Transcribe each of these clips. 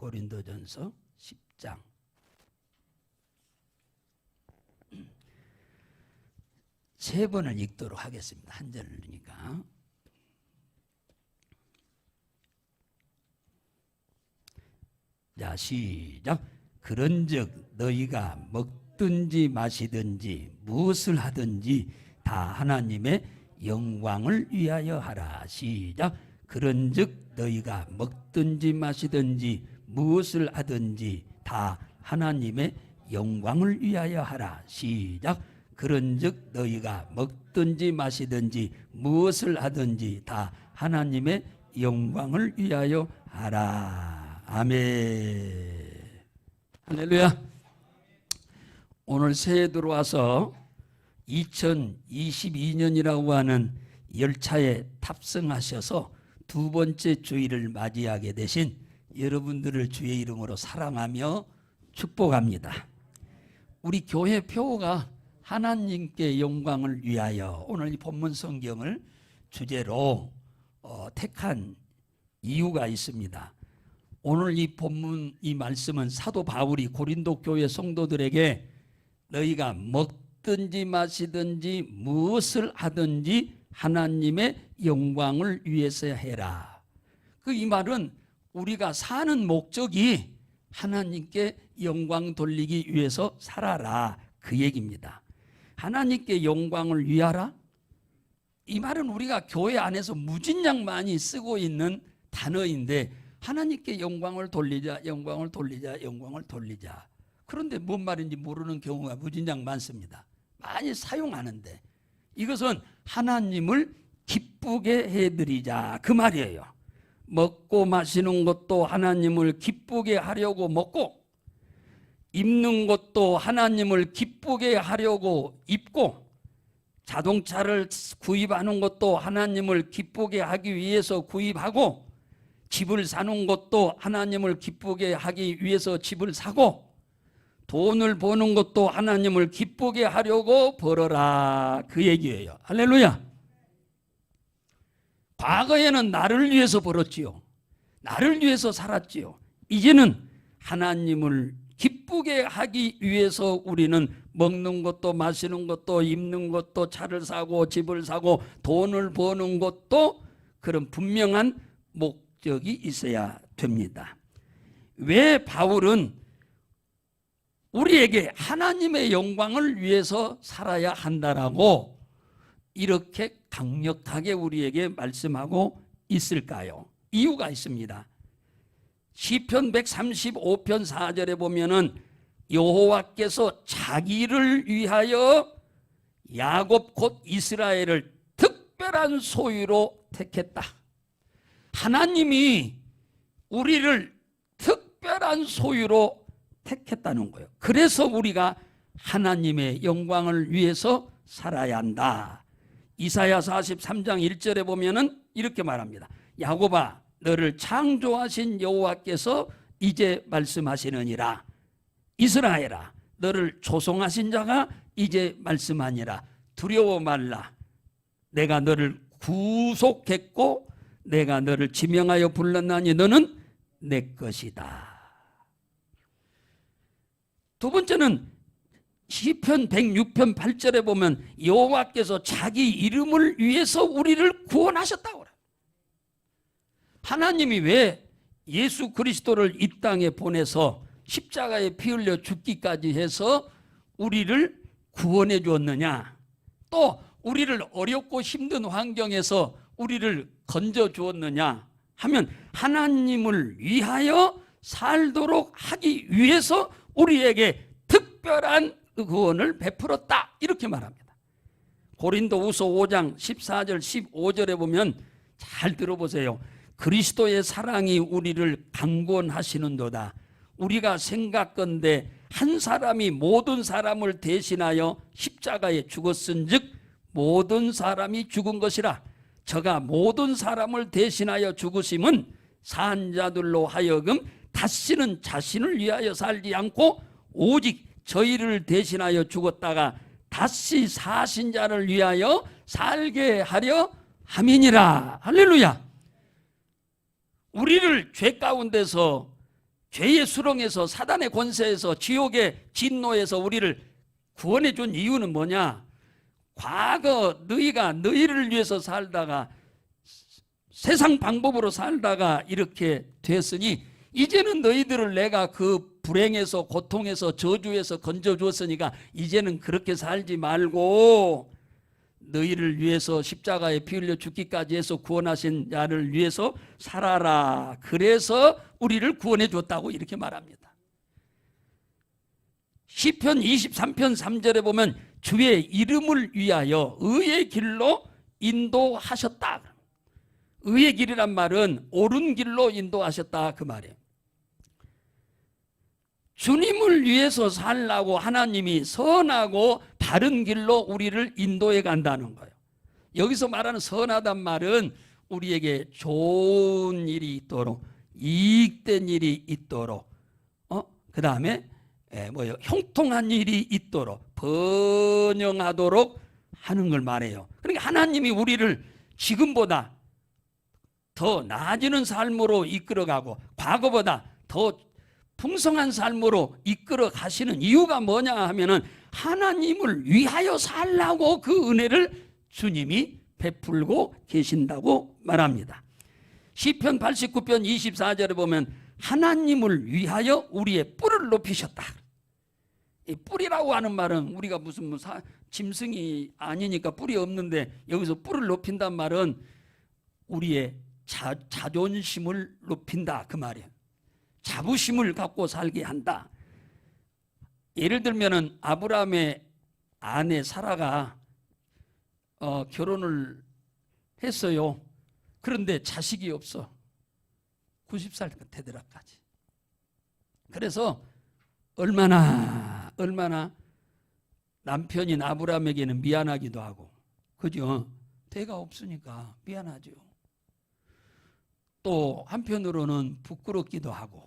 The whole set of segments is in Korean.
고린도전서 10장. 세 번을 읽도록 하겠습니다. 한 절이니까. 자, 시작. 그런즉 너희가 먹든지 마시든지 무엇을 하든지 다 하나님의 영광을 위하여 하라. 시작. 그런즉 너희가 먹든지 마시든지 무엇을 하든지 다 하나님의 영광을 위하여 하라. 시작. 그런즉 너희가 먹든지 마시든지 무엇을 하든지 다 하나님의 영광을 위하여 하라. 아멘. 할렐루야. 오늘 새해 들어와서 2022년이라고 하는 열차에 탑승하셔서 두 번째 주일을 맞이하게 되신 여러분들을 주의 이름으로 사랑하며 축복합니다. 우리 교회 표어가 하나님께 영광을 위하여, 오늘 이 본문 성경을 주제로 택한 이유가 있습니다. 오늘 이 본문, 이 말씀은 사도 바울이 고린도 교회 성도들에게 너희가 먹든지 마시든지 무엇을 하든지 하나님의 영광을 위해서 해라. 이 말은 우리가 사는 목적이 하나님께 영광 돌리기 위해서 살아라, 그 얘기입니다. 하나님께 영광을 위하라? 이 말은 우리가 교회 안에서 무진장 많이 쓰고 있는 단어인데, 하나님께 영광을 돌리자, 영광을 돌리자, 영광을 돌리자. 그런데 뭔 말인지 모르는 경우가 무진장 많습니다. 많이 사용하는데 이것은 하나님을 기쁘게 해드리자, 그 말이에요. 먹고 마시는 것도 하나님을 기쁘게 하려고 먹고, 입는 것도 하나님을 기쁘게 하려고 입고, 자동차를 구입하는 것도 하나님을 기쁘게 하기 위해서 구입하고, 집을 사는 것도 하나님을 기쁘게 하기 위해서 집을 사고, 돈을 버는 것도 하나님을 기쁘게 하려고 벌어라, 그 얘기예요. 할렐루야. 과거에는 나를 위해서 벌었지요. 나를 위해서 살았지요. 이제는 하나님을 기쁘게 하기 위해서 우리는 먹는 것도 마시는 것도 입는 것도 차를 사고 집을 사고 돈을 버는 것도 그런 분명한 목적이 있어야 됩니다. 왜 바울은 우리에게 하나님의 영광을 위해서 살아야 한다라고 이렇게 강력하게 우리에게 말씀하고 있을까요? 이유가 있습니다. 시편 135편 4절에 보면은 여호와께서 자기를 위하여 야곱 곧 이스라엘을 특별한 소유로 택했다. 하나님이 우리를 특별한 소유로 택했다는 거예요. 그래서 우리가 하나님의 영광을 위해서 살아야 한다. 이사야 43장 1절에 보면은 이렇게 말합니다. 야곱아, 너를 창조하신 여호와께서 이제 말씀하시느니라. 이스라엘아, 너를 조성하신 자가 이제 말씀하니라. 두려워 말라. 내가 너를 구속했고 내가 너를 지명하여 불렀나니 너는 내 것이다. 두 번째는 시편 106편 8절에 보면 여호와께서 자기 이름을 위해서 우리를 구원하셨다고 그래요. 하나님이 왜 예수 그리스도를 이 땅에 보내서 십자가에 피 흘려 죽기까지 해서 우리를 구원해 주었느냐, 또 우리를 어렵고 힘든 환경에서 우리를 건져 주었느냐 하면 하나님을 위하여 살도록 하기 위해서 우리에게 특별한 구원을 베풀었다, 이렇게 말합니다. 고린도후서 5장 14절 15절에 보면 잘 들어보세요. 그리스도의 사랑이 우리를 강권하시는도다. 우리가 생각건대 한 사람이 모든 사람을 대신하여 십자가에 죽었은즉 모든 사람이 죽은 것이라. 저가 모든 사람을 대신하여 죽으심은 산 자들로 하여금 다시는 자신을 위하여 살지 않고 오직 저희를 대신하여 죽었다가 다시 사신 자를 위하여 살게 하려 함이니라. 할렐루야. 우리를 죄 가운데서 죄의 수렁에서, 사단의 권세에서, 지옥의 진노에서 우리를 구원해 준 이유는 뭐냐? 과거 너희가 너희를 위해서 살다가 세상 방법으로 살다가 이렇게 됐으니 이제는 너희들을 내가 그 불행에서, 고통에서, 저주에서 건져주었으니까 이제는 그렇게 살지 말고 너희를 위해서 십자가에 피 흘려 죽기까지 해서 구원하신 자를 위해서 살아라. 그래서 우리를 구원해 줬다고 이렇게 말합니다. 시편 23편 3절에 보면 주의 이름을 위하여 의의 길로 인도하셨다. 의의 길이란 말은 옳은 길로 인도하셨다 그 말이에요. 주님을 위해서 살라고 하나님이 선하고 바른 길로 우리를 인도해 간다는 거예요. 여기서 말하는 선하단 말은 우리에게 좋은 일이 있도록, 이익된 일이 있도록, 그 다음에 형통한 일이 있도록, 번영하도록 하는 걸 말해요. 그러니까 하나님이 우리를 지금보다 더 나아지는 삶으로 이끌어가고 과거보다 더 풍성한 삶으로 이끌어 가시는 이유가 뭐냐 하면은 하나님을 위하여 살라고 그 은혜를 주님이 베풀고 계신다고 말합니다. 시편 89편 24절에 보면 하나님을 위하여 우리의 뿔을 높이셨다. 이 뿔이라고 하는 말은 우리가 무슨 짐승이 아니니까 뿔이 없는데 여기서 뿔을 높인단 말은 우리의 자존심을 높인다 그 말이에요. 자부심을 갖고 살게 한다. 예를 들면은 아브라함의 아내 사라가 결혼을 했어요. 그런데 자식이 없어. 90살 되더라까지. 그래서 얼마나 남편인 아브라함에게는 미안하기도 하고, 그죠? 대가 없으니까 미안하죠. 또 한편으로는 부끄럽기도 하고.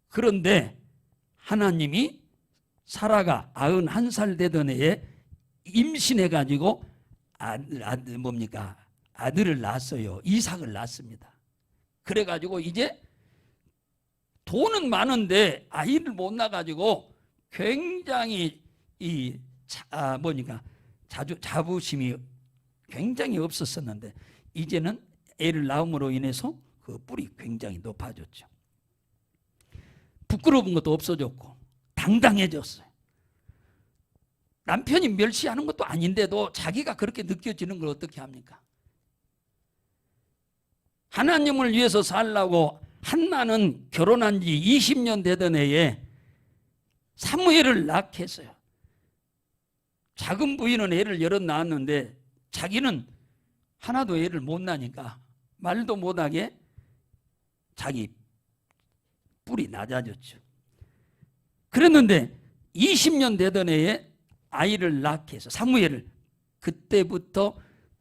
그런데 하나님이 사라가 91살 되던 해에 임신해가지고 아들을 낳았어요. 이삭을 낳았습니다. 그래가지고 이제 돈은 많은데 아이를 못 낳아가지고 굉장히 자부심이 굉장히 없었었는데 이제는 애를 낳음으로 인해서 그 뿔이 굉장히 높아졌죠. 부끄러운 것도 없어졌고 당당해졌어요. 남편이 멸시하는 것도 아닌데도 자기가 그렇게 느껴지는 걸 어떻게 합니까? 하나님을 위해서 살라고 한나는 결혼한 지 20년 되던 해에 사무엘을 낳게 했어요. 작은 부인은 애를 여럿 낳았는데 자기는 하나도 애를 못 낳으니까 말도 못하게 자기 뿔이 낮아졌죠. 그랬는데 20년 되던 해에 아이를 낳게 해서 사무엘을, 그때부터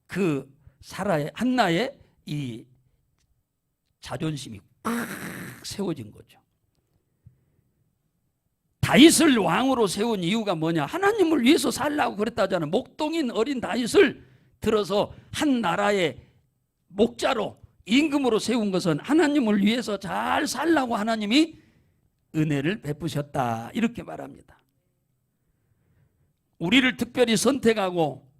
그 사라의 한나의 이 자존심이 꽉 세워진 거죠. 다윗을 왕으로 세운 이유가 뭐냐? 하나님을 위해서 살라고 그랬다잖아요. 목동인 어린 다윗을 들어서 한 나라의 목자로, 임금으로 세운 것은 하나님을 위해서 잘 살라고 하나님이 은혜를 베푸셨다 이렇게 말합니다. 우리를 특별히 선택하고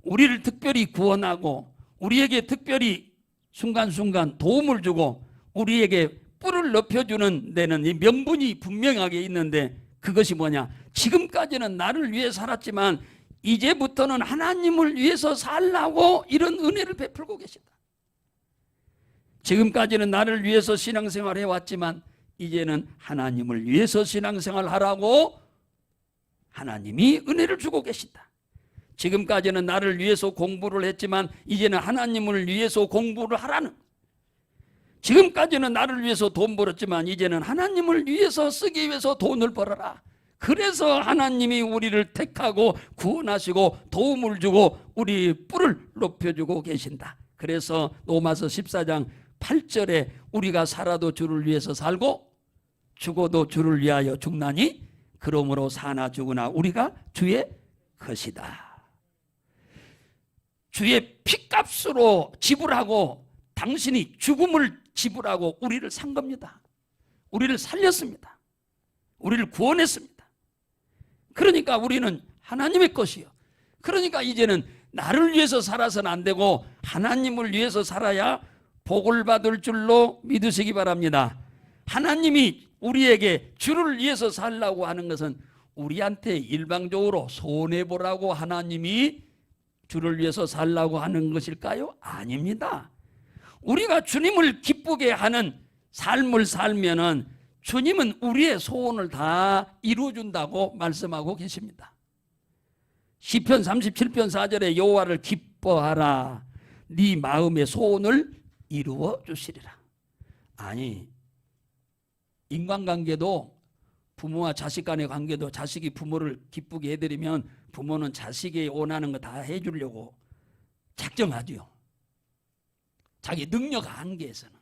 우리를 특별히 구원하고 우리에게 특별히 순간순간 도움을 주고 우리에게 뿔을 높여주는 데는 이 명분이 분명하게 있는데 그것이 뭐냐? 지금까지는 나를 위해 살았지만 이제부터는 하나님을 위해서 살라고 이런 은혜를 베풀고 계시다. 지금까지는 나를 위해서 신앙생활 해왔지만 이제는 하나님을 위해서 신앙생활 하라고 하나님이 은혜를 주고 계신다. 지금까지는 나를 위해서 공부를 했지만 이제는 하나님을 위해서 공부를 하라는, 지금까지는 나를 위해서 돈 벌었지만 이제는 하나님을 위해서 쓰기 위해서 돈을 벌어라. 그래서 하나님이 우리를 택하고 구원하시고 도움을 주고 우리 뿔을 높여주고 계신다. 그래서 로마서 14장 8절에 우리가 살아도 주를 위해서 살고 죽어도 주를 위하여 죽나니 그러므로 사나 죽으나 우리가 주의 것이다. 주의 피값으로 지불하고 당신이 죽음을 지불하고 우리를 산 겁니다. 우리를 살렸습니다. 우리를 구원했습니다. 그러니까 우리는 하나님의 것이요. 그러니까 이제는 나를 위해서 살아서는 안 되고 하나님을 위해서 살아야 복을 받을 줄로 믿으시기 바랍니다. 하나님이 우리에게 주를 위해서 살라고 하는 것은 우리한테 일방적으로 손해보라고 하나님이 주를 위해서 살라고 하는 것일까요? 아닙니다. 우리가 주님을 기쁘게 하는 삶을 살면은 주님은 우리의 소원을 다 이루어준다고 말씀하고 계십니다. 시편 37편 4절에 여호와를 기뻐하라. 네 마음의 소원을 이루어 주시리라. 아니, 인간관계도 부모와 자식 간의 관계도 자식이 부모를 기쁘게 해드리면 부모는 자식이 원하는 거 다 해주려고 작정하죠. 자기 능력 한계에서는.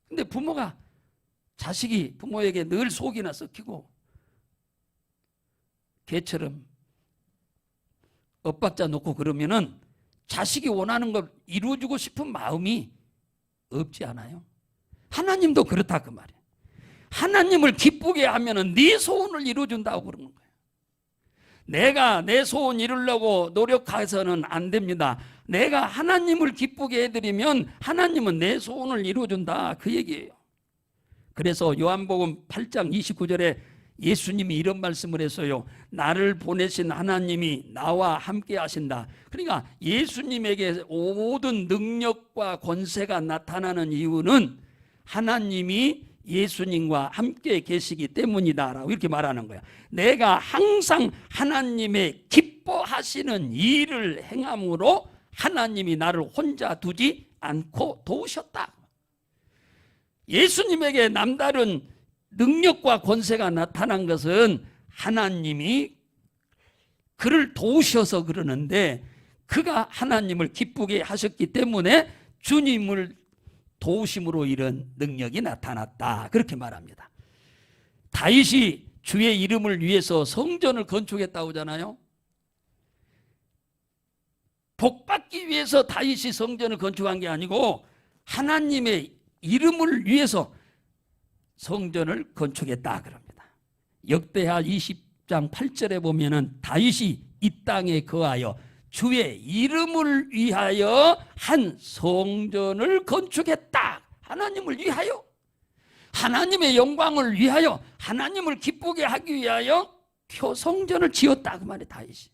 근데 부모가 자식이 부모에게 늘 속이나 썩히고 개처럼 엇박자 놓고 그러면은 자식이 원하는 걸 이루어주고 싶은 마음이 없지 않아요? 하나님도 그렇다 그 말이에요. 하나님을 기쁘게 하면은 네 소원을 이루어준다고 그러는 거예요. 내가 내 소원 이루려고 노력해서는 안 됩니다. 내가 하나님을 기쁘게 해드리면 하나님은 내 소원을 이루어준다 그 얘기예요. 그래서 요한복음 8장 29절에 예수님이 이런 말씀을 했어요. 나를 보내신 하나님이 나와 함께 하신다. 그러니까 예수님에게 모든 능력과 권세가 나타나는 이유는 하나님이 예수님과 함께 계시기 때문이다라고 이렇게 말하는 거야. 내가 항상 하나님의 기뻐하시는 일을 행함으로 하나님이 나를 혼자 두지 않고 도우셨다. 예수님에게 남다른 능력과 권세가 나타난 것은 하나님이 그를 도우셔서 그러는데 그가 하나님을 기쁘게 하셨기 때문에 주님을 도우심으로 이런 능력이 나타났다. 그렇게 말합니다. 다윗이 주의 이름을 위해서 성전을 건축했다고 하잖아요. 복받기 위해서 다윗이 성전을 건축한 게 아니고 하나님의 이름을 위해서 성전을 건축했다 그럽니다. 역대하 20장 8절에 보면은 다윗이 이 땅에 거하여 주의 이름을 위하여 한 성전을 건축했다. 하나님을 위하여, 하나님의 영광을 위하여, 하나님을 기쁘게 하기 위하여 성전을 지었다 그 말이에요. 다윗이.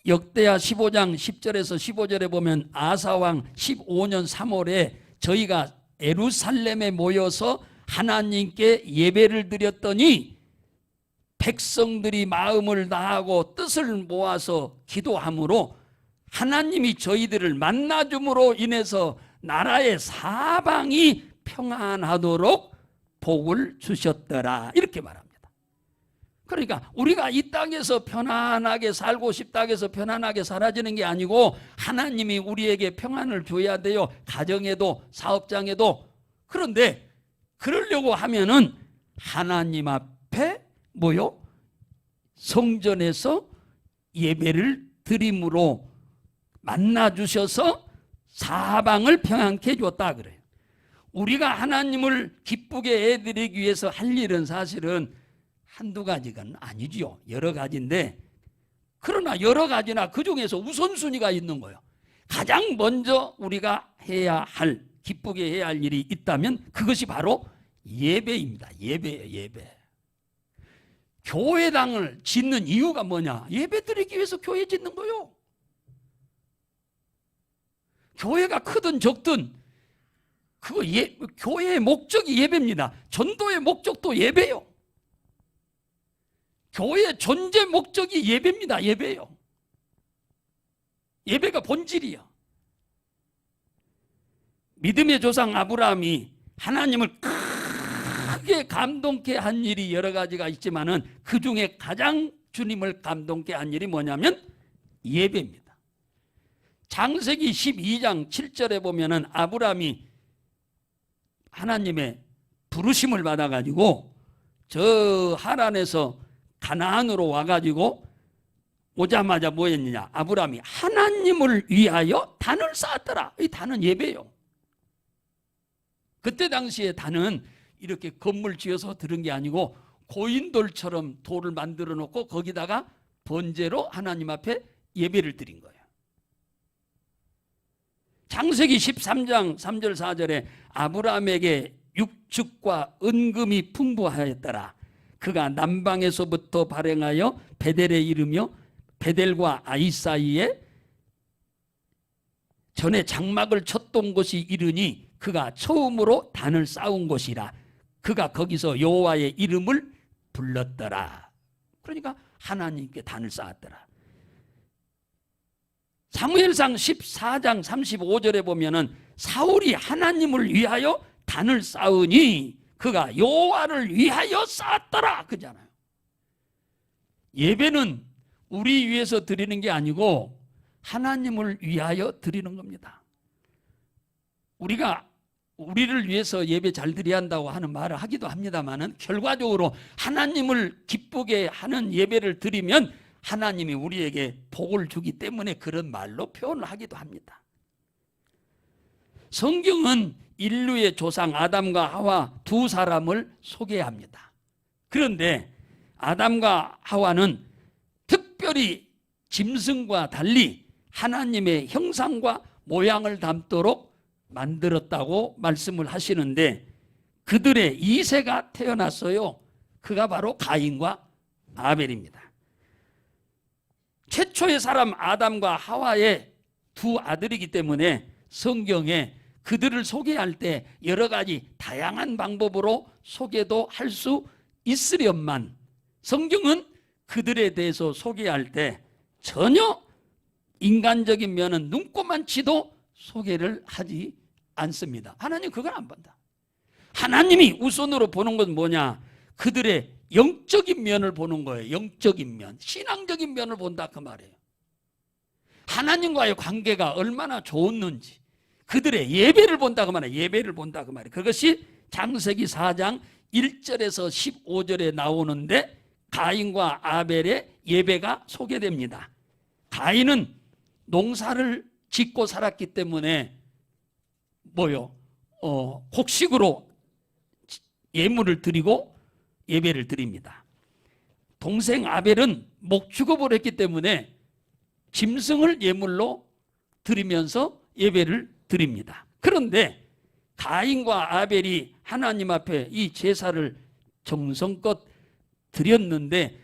역대하 15장 10절에서 15절에 보면 아사왕 15년 3월에 저희가 예루살렘에 모여서 하나님께 예배를 드렸더니 백성들이 마음을 다하고 뜻을 모아서 기도함으로 하나님이 저희들을 만나줌으로 인해서 나라의 사방이 평안하도록 복을 주셨더라. 이렇게 말합니다. 그러니까 우리가 이 땅에서 편안하게 살고 싶다 해서 편안하게 사라지는 게 아니고 하나님이 우리에게 평안을 줘야 돼요. 가정에도 사업장에도. 그런데 그러려고 하면은 하나님 앞에 뭐요? 성전에서 예배를 드림으로 만나주셔서 사방을 평안케 해줬다 그래요. 우리가 하나님을 기쁘게 해드리기 위해서 할 일은 사실은 한두 가지가 아니지요. 여러 가지인데 그러나 여러 가지나 그중에서 우선순위가 있는 거예요. 가장 먼저 우리가 해야 할, 기쁘게 해야 할 일이 있다면 그것이 바로 예배입니다. 예배예요. 예배. 교회당을 짓는 이유가 뭐냐? 예배 드리기 위해서 교회 짓는 거요. 교회가 크든 적든 교회의 목적이 예배입니다. 전도의 목적도 예배요. 교회의 존재 목적이 예배입니다. 예배요. 예배가 본질이야. 믿음의 조상 아브라함이 하나님을 크게 감동케 한 일이 여러 가지가 있지만은 그 중에 가장 주님을 감동케 한 일이 뭐냐면 예배입니다. 창세기 12장 7절에 보면은 아브라함이 하나님의 부르심을 받아가지고 저 하란에서 가나안으로 와가지고 오자마자 뭐 했느냐? 아브라함이 하나님을 위하여 단을 쌓았더라. 이 단은 예배요. 그때 당시에 단은 이렇게 건물 지어서 들은 게 아니고 고인돌처럼 돌을 만들어 놓고 거기다가 번제로 하나님 앞에 예배를 드린 거예요. 창세기 13장 3절 4절에 아브라함에게 육축과 은금이 풍부하였더라. 그가 남방에서부터 발행하여 베델에 이르며 베델과 아이 사이에 전에 장막을 쳤던 곳이 이르니 그가 처음으로 단을 쌓은 곳이라. 그가 거기서 여호와의 이름을 불렀더라. 그러니까 하나님께 단을 쌓았더라. 사무엘상 14장 35절에 보면은 사울이 하나님을 위하여 단을 쌓으니 그가 여호와를 위하여 쌓았더라 그잖아요. 예배는 우리 위해서 드리는 게 아니고 하나님을 위하여 드리는 겁니다. 우리가 우리를 위해서 예배 잘 드려야 한다고 하는 말을 하기도 합니다만은 결과적으로 하나님을 기쁘게 하는 예배를 드리면 하나님이 우리에게 복을 주기 때문에 그런 말로 표현을 하기도 합니다. 성경은 인류의 조상 아담과 하와 두 사람을 소개합니다. 그런데 아담과 하와는 특별히 짐승과 달리 하나님의 형상과 모양을 담도록 만들었다고 말씀을 하시는데 그들의 2세가 태어났어요. 그가 바로 가인과 아벨입니다. 최초의 사람 아담과 하와의 두 아들이기 때문에 성경에 그들을 소개할 때 여러 가지 다양한 방법으로 소개도 할 수 있으련만 성경은 그들에 대해서 소개할 때 전혀 인간적인 면은 눈꼽만치도 소개를 하지 않습니다. 하나님 그걸 안 본다. 하나님이 우선으로 보는 건 뭐냐? 그들의 영적인 면을 보는 거예요. 영적인 면, 신앙적인 면을 본다 그 말이에요. 하나님과의 관계가 얼마나 좋았는지 그들의 예배를 본다 그 말이에요. 예배를 본다 그 말이에요. 그것이 창세기 4장 1절에서 15절에 나오는데 가인과 아벨의 예배가 소개됩니다. 가인은 농사를 짓고 살았기 때문에 곡식으로 예물을 드리고 예배를 드립니다. 동생 아벨은 목축업을 했기 때문에 짐승을 예물로 드리면서 예배를 드립니다. 그런데 가인과 아벨이 하나님 앞에 이 제사를 정성껏 드렸는데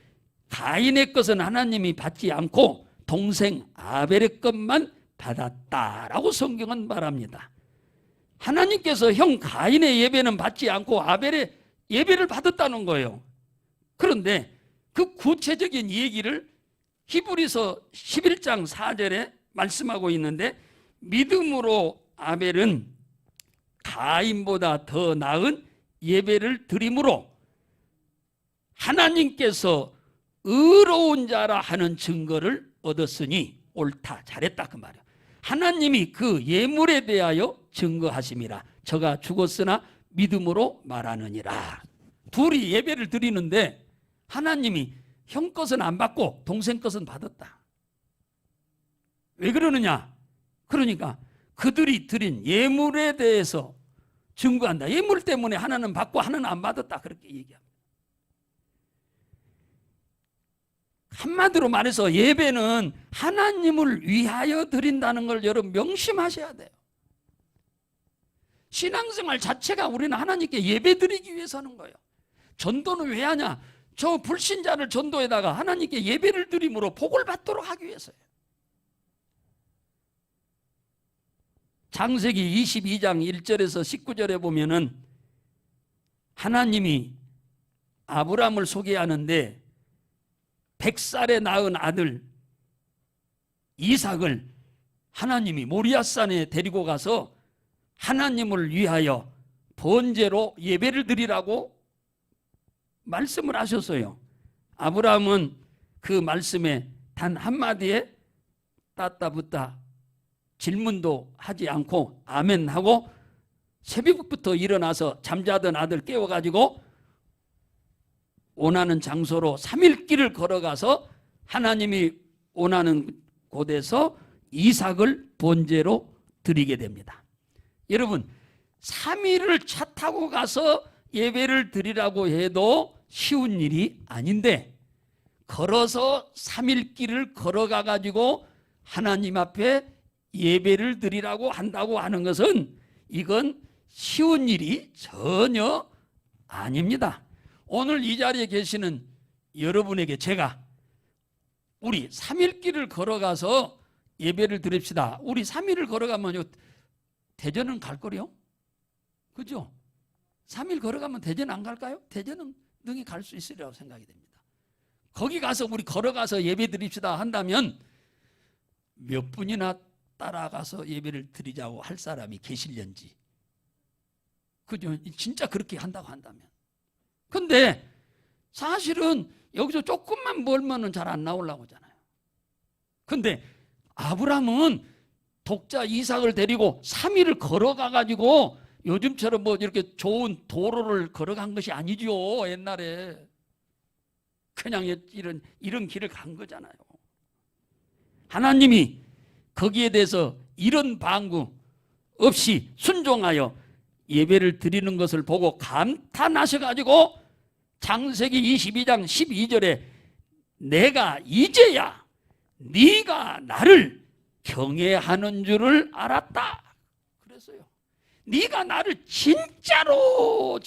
가인의 것은 하나님이 받지 않고 동생 아벨의 것만 받았다라고 성경은 말합니다. 하나님께서 형 가인의 예배는 받지 않고 아벨의 예배를 받았다는 거예요. 그런데 그 구체적인 얘기를 히브리서 11장 4절에 말씀하고 있는데 믿음으로 아벨은 가인보다 더 나은 예배를 드림으로 하나님께서 의로운 자라 하는 증거를 얻었으니 옳다 잘했다 그 말이에요. 하나님이 그 예물에 대하여 증거하심이라. 저가 죽었으나 믿음으로 말하느니라. 둘이 예배를 드리는데 하나님이 형 것은 안 받고 동생 것은 받았다. 왜 그러느냐? 그러니까 그들이 드린 예물에 대해서 증거한다. 예물 때문에 하나는 받고 하나는 안 받았다. 그렇게 얘기합니다. 한마디로 말해서 예배는 하나님을 위하여 드린다는 걸 여러분 명심하셔야 돼요. 신앙생활 자체가 우리는 하나님께 예배 드리기 위해서 하는 거예요. 전도는 왜 하냐? 저 불신자를 전도에다가 하나님께 예배를 드림으로 복을 받도록 하기 위해서예요. 창세기 22장 1절에서 19절에 보면은 하나님이 아브라함을 소개하는데 100살에 낳은 아들 이삭을 하나님이 모리아산에 데리고 가서 하나님을 위하여 번제로 예배를 드리라고 말씀을 하셨어요. 아브라함은 그 말씀에 단 한마디에 따따붙다 질문도 하지 않고 아멘 하고 새벽부터 일어나서 잠자던 아들 깨워가지고 원하는 장소로 3일 길을 걸어가서 하나님이 원하는 곳에서 이삭을 번제로 드리게 됩니다. 여러분 3일을 차 타고 가서 예배를 드리라고 해도 쉬운 일이 아닌데 걸어서 3일 길을 걸어가 가지고 하나님 앞에 예배를 드리라고 한다고 하는 것은 이건 쉬운 일이 전혀 아닙니다. 오늘 이 자리에 계시는 여러분에게 제가 우리 3일 길을 걸어가서 예배를 드립시다. 우리 3일을 걸어가면요 대전은 갈 거요? 그죠? 3일 걸어가면 대전 안 갈까요? 대전은 능히 갈 수 있으리라고 생각이 됩니다. 거기 가서 우리 걸어가서 예배 드립시다 한다면 몇 분이나 따라가서 예배를 드리자고 할 사람이 계실련지. 그죠? 진짜 그렇게 한다고 한다면. 근데 사실은 여기서 조금만 멀면은 잘 안 나오려고 하잖아요. 근데 아브라함은 독자 이삭을 데리고 3일을 걸어가 가지고 요즘처럼 뭐 이렇게 좋은 도로를 걸어간 것이 아니죠. 옛날에 그냥 이런 길을 간 거잖아요. 하나님이 거기에 대해서 이런 방구 없이 순종하여 예배를 드리는 것을 보고 감탄하셔가지고 창세기 22장 12절에 내가 이제야 네가 나를 경외하는 줄을 알았다 그랬어요. 네가 나를 진짜로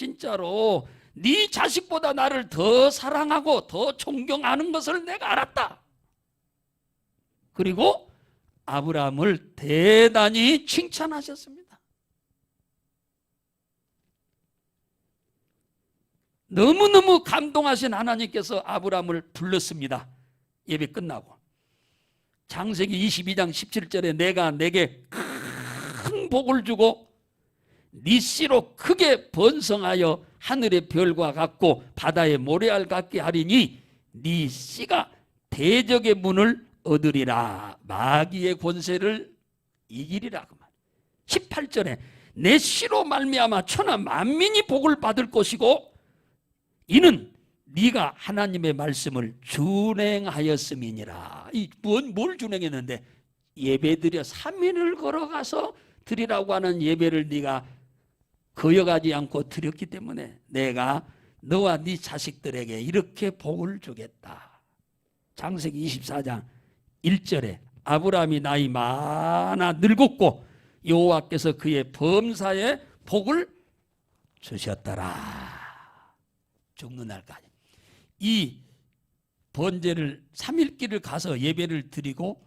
네 자식보다 나를 더 사랑하고 더 존경하는 것을 내가 알았다. 그리고 아브라함을 대단히 칭찬하셨습니다. 너무너무 감동하신 하나님께서 아브라함을 불렀습니다. 예배 끝나고 창세기 22장 17절에 내가 내게 큰 복을 주고 네 씨로 크게 번성하여 하늘의 별과 같고 바다의 모래알 같게 하리니 네 씨가 대적의 문을 얻으리라. 마귀의 권세를 이기리라. 18절에 내 씨로 말미암아 천하 만민이 복을 받을 것이고 이는 네가 하나님의 말씀을 준행하였음이니라. 뭘 준행했는데 예배드려 3일을 걸어가서 드리라고 하는 예배를 네가 거역하지 않고 드렸기 때문에 내가 너와 네 자식들에게 이렇게 복을 주겠다. 창세기 24장 1절에 아브라함이 나이 많아 늙었고 여호와께서 그의 범사에 복을 주셨더라. 죽는 날까지. 이 번제를 3일길을 가서 예배를 드리고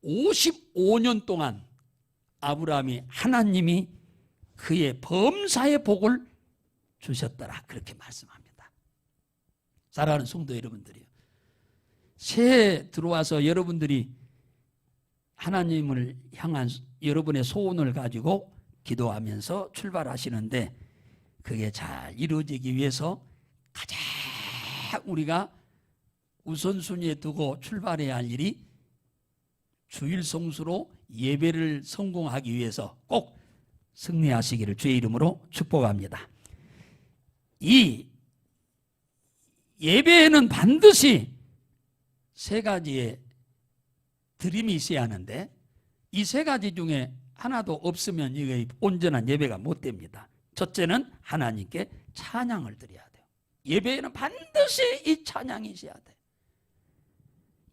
55년 동안 아브라함이 하나님이 그의 범사의 복을 주셨더라. 그렇게 말씀합니다. 사랑하는 성도 여러분들이요. 새해 들어와서 여러분들이 하나님을 향한 여러분의 소원을 가지고 기도하면서 출발하시는데 그게 잘 이루어지기 위해서 가장 우리가 우선순위에 두고 출발해야 할 일이 주일 성수로 예배를 성공하기 위해서 꼭 승리하시기를 주의 이름으로 축복합니다. 이 예배에는 반드시 세 가지의 드림이 있어야 하는데 이 세 가지 중에 하나도 없으면 이게 온전한 예배가 못 됩니다. 첫째는 하나님께 찬양을 드려야 돼요. 예배에는 반드시 이 찬양이 있어야 돼.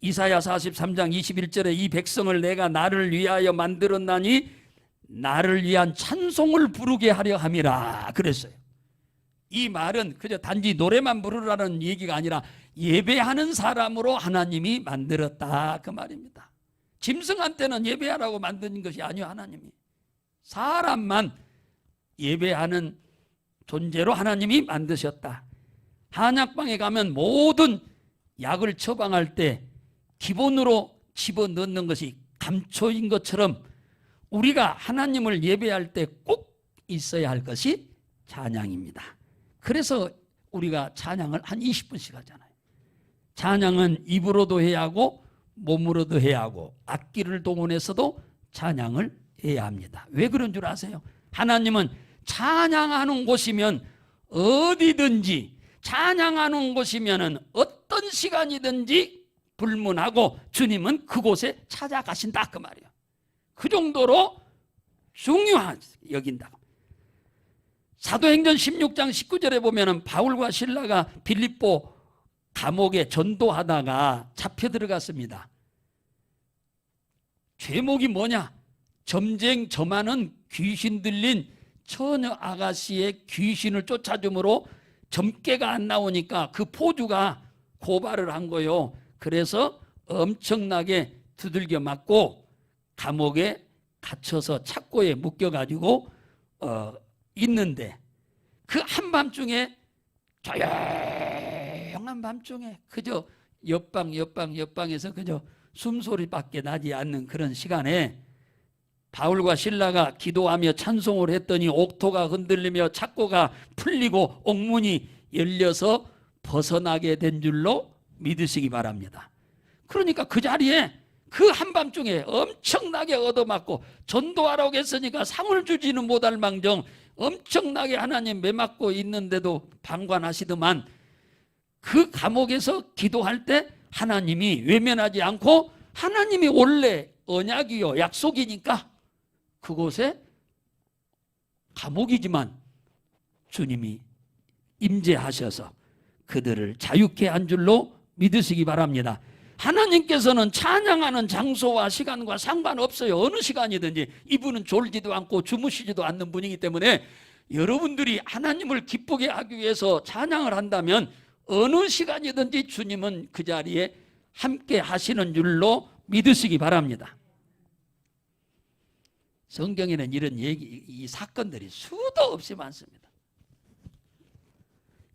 이사야 43장 21절에 이 백성을 내가 나를 위하여 만들었나니 나를 위한 찬송을 부르게 하려 함이라 그랬어요. 이 말은 그저 단지 노래만 부르라는 얘기가 아니라 예배하는 사람으로 하나님이 만들었다 그 말입니다. 짐승한테는 예배하라고 만든 것이 아니요. 하나님이 사람만 예배하는 존재로 하나님이 만드셨다. 한약방에 가면 모든 약을 처방할 때 기본으로 집어넣는 것이 감초인 것처럼 우리가 하나님을 예배할 때 꼭 있어야 할 것이 찬양입니다. 그래서 우리가 찬양을 한 20분씩 하잖아요. 찬양은 입으로도 해야 하고 몸으로도 해야 하고 악기를 동원해서도 찬양을 해야 합니다. 왜 그런 줄 아세요? 하나님은 찬양하는 곳이면 어디든지 찬양하는 곳이면 어떤 시간이든지 불문하고 주님은 그곳에 찾아가신다 그 말이에요. 그 정도로 중요한 여긴다고. 사도행전 16장 19절에 보면은 바울과 실라가 빌립보 감옥에 전도하다가 잡혀 들어갔습니다. 죄목이 뭐냐? 점쟁점하는 귀신 들린 처녀 아가씨의 귀신을 쫓아줌으로 점괘가 안 나오니까 그 포주가 고발을 한 거예요. 그래서 엄청나게 두들겨 맞고 감옥에 갇혀서 착고에 묶여가지고 있는데 그 한밤중에 조용한 밤중에 그저 옆방에서 그저 숨소리밖에 나지 않는 그런 시간에 바울과 실라가 기도하며 찬송을 했더니 옥토가 흔들리며 착고가 풀리고 옥문이 열려서 벗어나게 된 줄로 믿으시기 바랍니다. 그러니까 그 자리에 그 한밤중에 엄청나게 얻어맞고 전도하라고 했으니까 상을 주지는 못할 망정 엄청나게 하나님 매맞고 있는데도 방관하시더만 그 감옥에서 기도할 때 하나님이 외면하지 않고 하나님이 원래 언약이요 약속이니까 그곳에 감옥이지만 주님이 임재하셔서 그들을 자유케 한 줄로 믿으시기 바랍니다. 하나님께서는 찬양하는 장소와 시간과 상관없어요. 어느 시간이든지. 이분은 졸지도 않고 주무시지도 않는 분이기 때문에 여러분들이 하나님을 기쁘게 하기 위해서 찬양을 한다면 어느 시간이든지 주님은 그 자리에 함께 하시는 줄로 믿으시기 바랍니다. 성경에는 이런 이 사건들이 수도 없이 많습니다.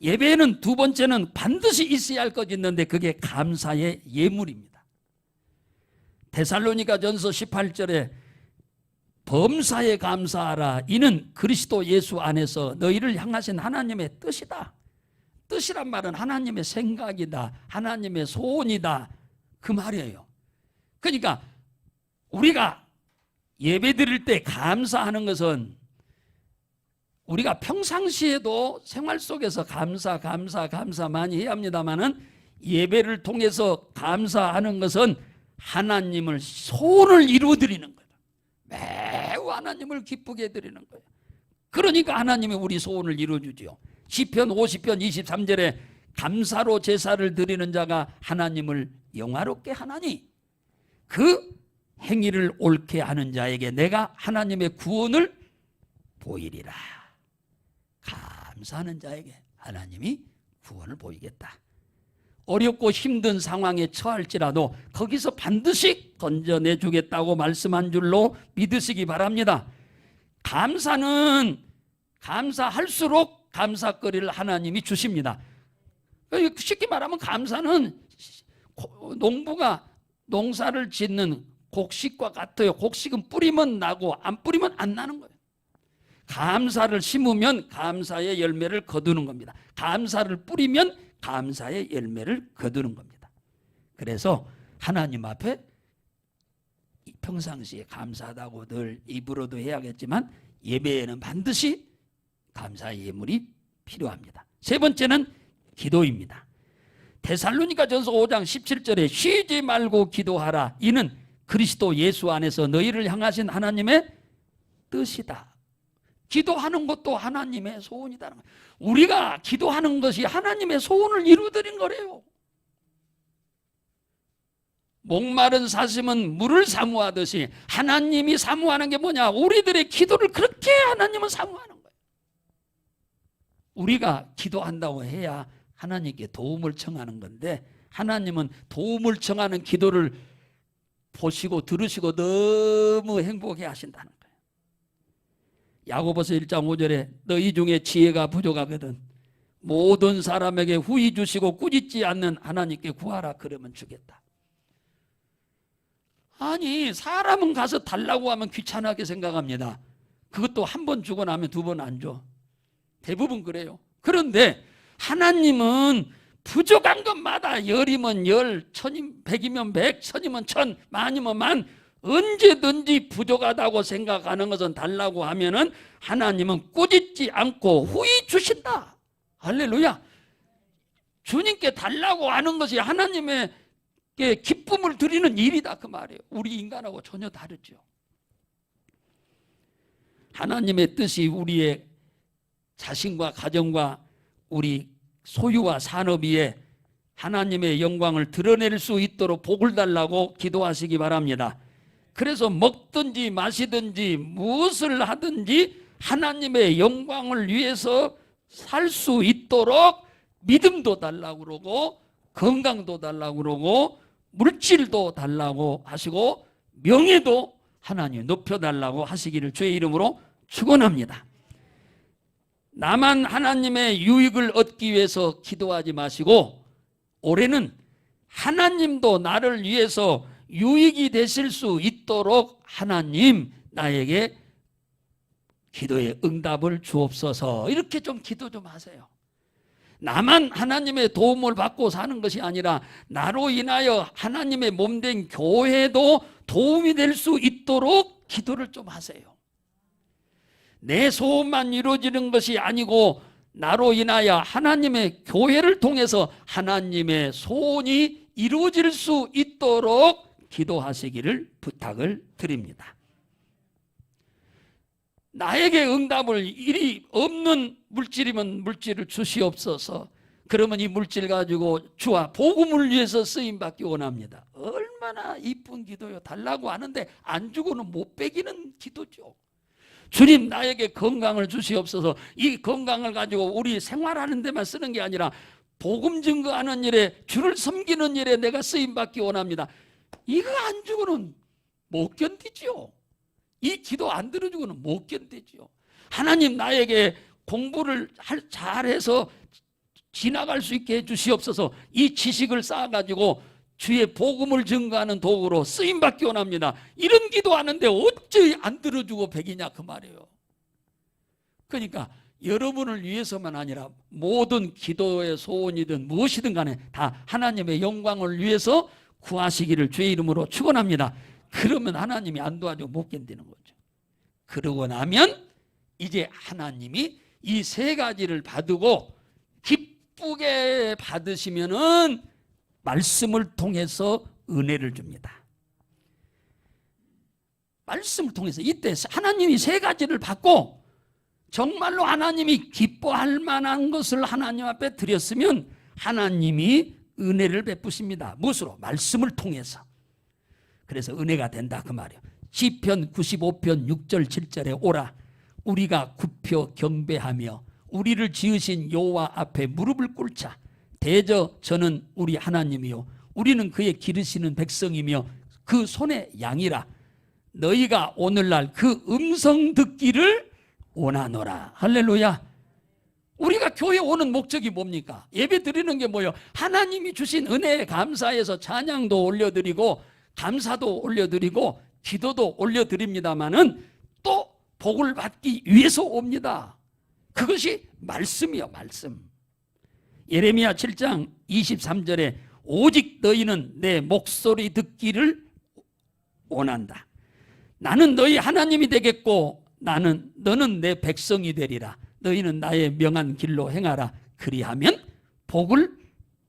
예배는 두 번째는 반드시 있어야 할 것이 있는데 그게 감사의 예물입니다. 데살로니가전서 18절에 범사에 감사하라. 이는 그리스도 예수 안에서 너희를 향하신 하나님의 뜻이다. 뜻이란 말은 하나님의 생각이다. 하나님의 소원이다. 그 말이에요. 그러니까 우리가 예배 드릴 때 감사하는 것은 우리가 평상시에도 생활 속에서 감사 많이 해야 합니다만은 예배를 통해서 감사하는 것은 하나님을 소원을 이루어드리는 거예요. 매우 하나님을 기쁘게 해드리는 거예요. 그러니까 하나님이 우리 소원을 이루어주지요. 시편 50편 23절에 감사로 제사를 드리는 자가 하나님을 영화롭게 하나니 그 행위를 옳게 하는 자에게 내가 하나님의 구원을 보이리라. 감사하는 자에게 하나님이 구원을 보이겠다. 어렵고 힘든 상황에 처할지라도 거기서 반드시 건져내 주겠다고 말씀한 줄로 믿으시기 바랍니다. 감사는 감사할수록 감사거리를 하나님이 주십니다. 쉽게 말하면 감사는 농부가 농사를 짓는 곡식과 같아요. 곡식은 뿌리면 나고 안 뿌리면 안 나는 거예요. 감사를 심으면 감사의 열매를 거두는 겁니다. 감사를 뿌리면 감사의 열매를 거두는 겁니다. 그래서 하나님 앞에 평상시에 감사하다고 늘 입으로도 해야겠지만 예배에는 반드시 감사의 예물이 필요합니다. 세 번째는 기도입니다. 데살로니가전서 5장 17절에 쉬지 말고 기도하라. 이는 그리스도 예수 안에서 너희를 향하신 하나님의 뜻이다. 기도하는 것도 하나님의 소원이다. 우리가 기도하는 것이 하나님의 소원을 이루어드린 거래요. 목마른 사슴은 물을 사모하듯이 하나님이 사모하는 게 뭐냐? 우리들의 기도를 그렇게 하나님은 사모하는 거예요. 우리가 기도한다고 해야 하나님께 도움을 청하는 건데 하나님은 도움을 청하는 기도를 보시고 들으시고 너무 행복해 하신다는 거예요. 야고보서 1장 5절에 너희 중에 지혜가 부족하거든 모든 사람에게 후히 주시고 꾸짖지 않는 하나님께 구하라. 그러면 주겠다. 아니 사람은 가서 달라고 하면 귀찮게 생각합니다. 그것도 한 번 주고 나면 두 번 안 줘. 대부분 그래요. 그런데 하나님은 부족한 것마다 열이면 열, 천이면 백이면 백, 천이면 천, 만이면 만 언제든지 부족하다고 생각하는 것은 달라고 하면은 하나님은 꾸짖지 않고 후히 주신다. 할렐루야. 주님께 달라고 하는 것이 하나님께 기쁨을 드리는 일이다 그 말이에요. 우리 인간하고 전혀 다르죠. 하나님의 뜻이 우리의 자신과 가정과 우리 소유와 산업 위에 하나님의 영광을 드러낼 수 있도록 복을 달라고 기도하시기 바랍니다. 그래서 먹든지 마시든지 무엇을 하든지 하나님의 영광을 위해서 살 수 있도록 믿음도 달라고 그러고 건강도 달라고 그러고 물질도 달라고 하시고 명예도 하나님 높여달라고 하시기를 주의 이름으로 축원합니다. 나만 하나님의 유익을 얻기 위해서 기도하지 마시고 올해는 하나님도 나를 위해서 유익이 되실 수 있도록 하나님 나에게 기도의 응답을 주옵소서. 이렇게 좀 기도 좀 하세요. 나만 하나님의 도움을 받고 사는 것이 아니라 나로 인하여 하나님의 몸된 교회도 도움이 될 수 있도록 기도를 좀 하세요. 내 소원만 이루어지는 것이 아니고 나로 인하여 하나님의 교회를 통해서 하나님의 소원이 이루어질 수 있도록 기도하시기를 부탁을 드립니다. 나에게 응답을 일이 없는 물질이면 물질을 주시옵소서. 그러면 이 물질 가지고 주와 복음을 위해서 쓰임받기 원합니다. 얼마나 이쁜 기도요. 달라고 하는데 안 주고는 못 빼기는 기도죠. 주님 나에게 건강을 주시옵소서. 이 건강을 가지고 우리 생활하는 데만 쓰는 게 아니라 복음 증거하는 일에 주를 섬기는 일에 내가 쓰임받기 원합니다. 이거 안 주고는 못 견디죠. 이 기도 안 들어주고는 못 견디죠. 하나님 나에게 공부를 잘해서 지나갈 수 있게 해주시옵소서. 이 지식을 쌓아가지고 주의 복음을 증거하는 도구로 쓰임받기 원합니다. 이런 기도하는데 어찌 안 들어주고 백이냐 그 말이에요. 그러니까 여러분을 위해서만 아니라 모든 기도의 소원이든 무엇이든 간에 다 하나님의 영광을 위해서 구하시기를 주의 이름으로 축원합니다. 그러면 하나님이 안 도와주고 못 견디는 거죠. 그러고 나면 이제 하나님이 이 세 가지를 받고 기쁘게 받으시면은 말씀을 통해서 은혜를 줍니다. 말씀을 통해서 이때 하나님이 세 가지를 받고 정말로 하나님이 기뻐할 만한 것을 하나님 앞에 드렸으면 하나님이 은혜를 베푸십니다. 무엇으로? 말씀을 통해서. 그래서 은혜가 된다 그 말이에요. 시편 95편 6절 7절에 오라 우리가 굽혀 경배하며 우리를 지으신 여호와 앞에 무릎을 꿇자. 대저 저는 우리 하나님이요 우리는 그의 기르시는 백성이며 그 손의 양이라. 너희가 오늘날 그 음성 듣기를 원하노라. 할렐루야. 우리가 교회 오는 목적이 뭡니까? 예배 드리는 게 뭐예요? 하나님이 주신 은혜에 감사해서 찬양도 올려드리고 감사도 올려드리고 기도도 올려드립니다마는 또 복을 받기 위해서 옵니다. 그것이 말씀이요, 말씀. 예레미야 7장 23절에 오직 너희는 내 목소리 듣기를 원한다. 나는 너희 하나님이 되겠고 너는 내 백성이 되리라. 너희는 나의 명한 길로 행하라. 그리하면 복을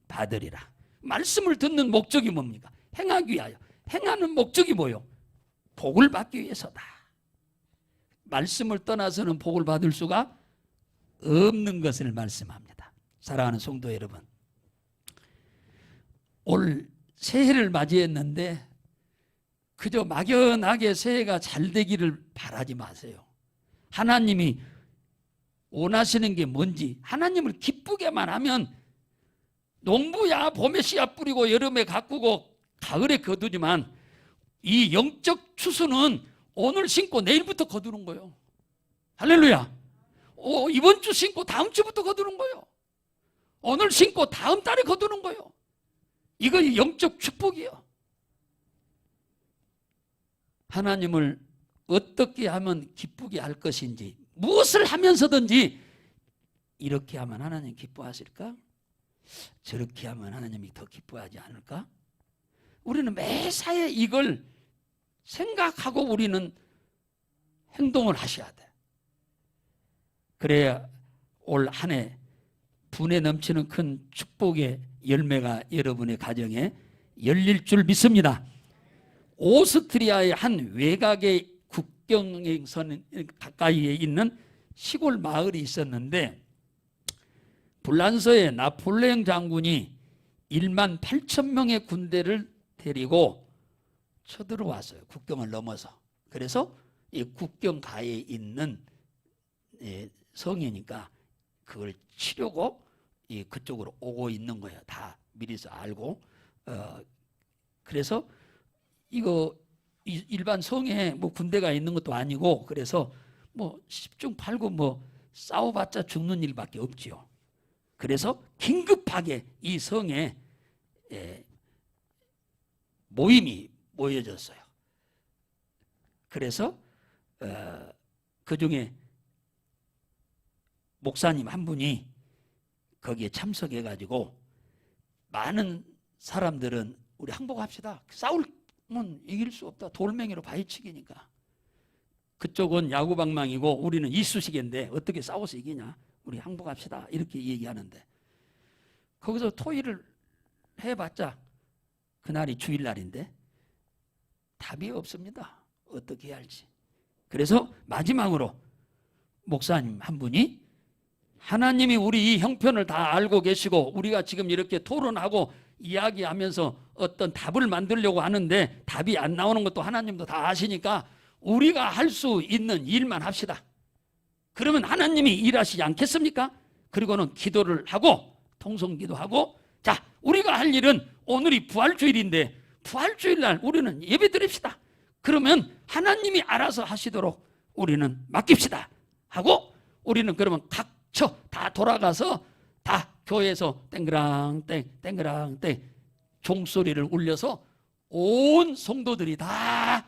받으리라. 말씀을 듣는 목적이 뭡니까? 행하기 위하여. 행하는 목적이 뭐요? 복을 받기 위해서다. 말씀을 떠나서는 복을 받을 수가 없는 것을 말씀합니다. 사랑하는 성도 여러분, 올 새해를 맞이했는데 그저 막연하게 새해가 잘 되기를 바라지 마세요. 하나님이 원하시는 게 뭔지 하나님을 기쁘게만 하면 농부야 봄에 씨앗 뿌리고 여름에 가꾸고 가을에 거두지만 이 영적 추수는 오늘 심고 내일부터 거두는 거예요. 할렐루야. 이번 주 심고 다음 주부터 거두는 거예요. 오늘 심고 다음 달에 거두는 거예요. 이거 영적 축복이에요. 하나님을 어떻게 하면 기쁘게 할 것인지 무엇을 하면서든지 이렇게 하면 하나님 기뻐하실까? 저렇게 하면 하나님이 더 기뻐하지 않을까? 우리는 매사에 이걸 생각하고 우리는 행동을 하셔야 돼. 그래야 올 한 해 분에 넘치는 큰 축복의 열매가 여러분의 가정에 열릴 줄 믿습니다. 오스트리아의 한 외곽의 국경선 가까이에 있는 시골 마을이 있었는데 불란서에 나폴레옹 장군이 1만 8천 명의 군대를 데리고 쳐들어왔어요. 국경을 넘어서. 그래서 이 국경 가에 있는 성이니까 그걸 치려고 그쪽으로 오고 있는 거예요. 다 미리서 알고. 그래서 이거 일반 성에 뭐 군대가 있는 것도 아니고 그래서 뭐 10중 8구 뭐 싸워봤자 죽는 일밖에 없지요. 그래서 긴급하게 이 성에 모임이 모여졌어요. 그래서 그 중에 목사님 한 분이 거기에 참석해가지고 많은 사람들은 우리 항복합시다. 싸우면 이길 수 없다. 돌멩이로 바위치기니까. 그쪽은 야구방망이고 우리는 이쑤시개인데 어떻게 싸워서 이기냐. 우리 항복합시다. 이렇게 얘기하는데 거기서 토의를 해봤자 그날이 주일날인데 답이 없습니다. 어떻게 해야 할지. 그래서 마지막으로 목사님 한 분이 하나님이 우리 이 형편을 다 알고 계시고 우리가 지금 이렇게 토론하고 이야기하면서 어떤 답을 만들려고 하는데 답이 안 나오는 것도 하나님도 다 아시니까 우리가 할 수 있는 일만 합시다. 그러면 하나님이 일하시지 않겠습니까? 그리고는 기도를 하고 통성기도하고 자 우리가 할 일은 오늘이 부활주일인데 부활주일날 우리는 예배 드립시다. 그러면 하나님이 알아서 하시도록 우리는 맡깁시다 하고 우리는 그러면 각처 다 돌아가서 다 교회에서 땡그랑땡 땡그랑땡 종소리를 울려서 온 성도들이 다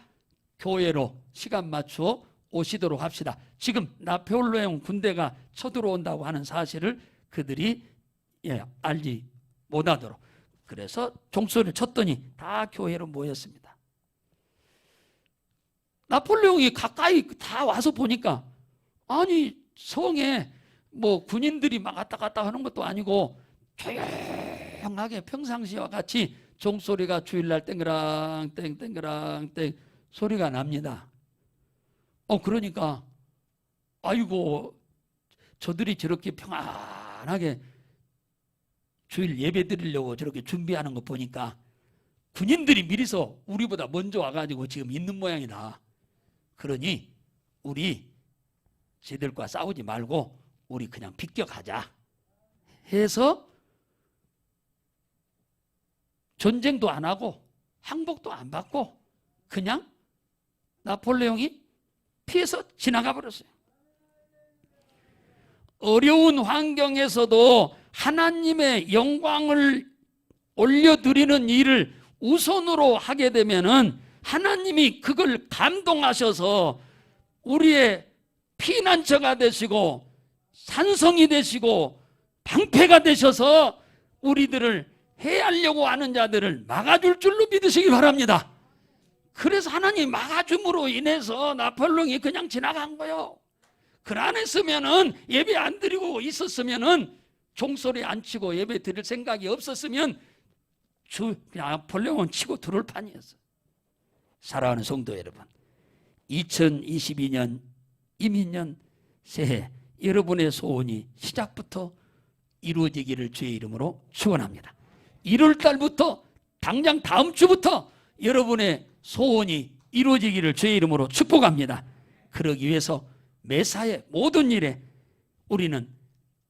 교회로 시간 맞추어 오시도록 합시다. 지금 나폴레옹 군대가 쳐들어온다고 하는 사실을 그들이 알지 못하도록 그래서 종소리를 쳤더니 다 교회로 모였습니다. 나폴레옹이 가까이 다 와서 보니까 아니 성에 뭐 군인들이 막 왔다 갔다 하는 것도 아니고 조용하게 평상시와 같이 종소리가 주일날 땡그랑땡 땡그랑땡 소리가 납니다. 그러니까 아이고 저들이 저렇게 평안하게 주일 예배 드리려고 저렇게 준비하는 거 보니까 군인들이 미리서 우리보다 먼저 와가지고 지금 있는 모양이다. 그러니 우리 쟤들과 싸우지 말고 우리 그냥 비껴가자 해서 전쟁도 안 하고 항복도 안 받고 그냥 나폴레옹이 피해서 지나가 버렸어요. 어려운 환경에서도 하나님의 영광을 올려드리는 일을 우선으로 하게 되면은 하나님이 그걸 감동하셔서 우리의 피난처가 되시고 산성이 되시고 방패가 되셔서 우리들을 해하려고 하는 자들을 막아줄 줄로 믿으시기 바랍니다. 그래서 하나님이 막아줌으로 인해서 나폴레옹이 그냥 지나간 거예요. 그 안 했으면은 예배 안 드리고 있었으면은 종소리 안 치고 예배 드릴 생각이 없었으면 그냥 나폴레옹은 치고 들어올 판이었어요. 사랑하는 성도 여러분, 2022년 이민년 새해 여러분의 소원이 시작부터 이루어지기를 주의 이름으로 축원합니다. 1월 달부터 당장 다음 주부터 여러분의 소원이 이루어지기를 주의 이름으로 축복합니다. 그러기 위해서 매사에 모든 일에 우리는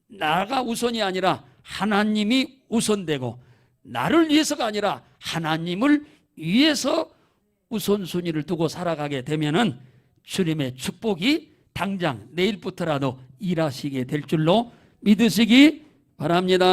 나가 우선이 아니라 하나님이 우선되고 나를 위해서가 아니라 하나님을 위해서 우선순위를 두고 살아가게 되면은 주님의 축복이 당장 내일부터라도 일하시게 될 줄로 믿으시기 바랍니다.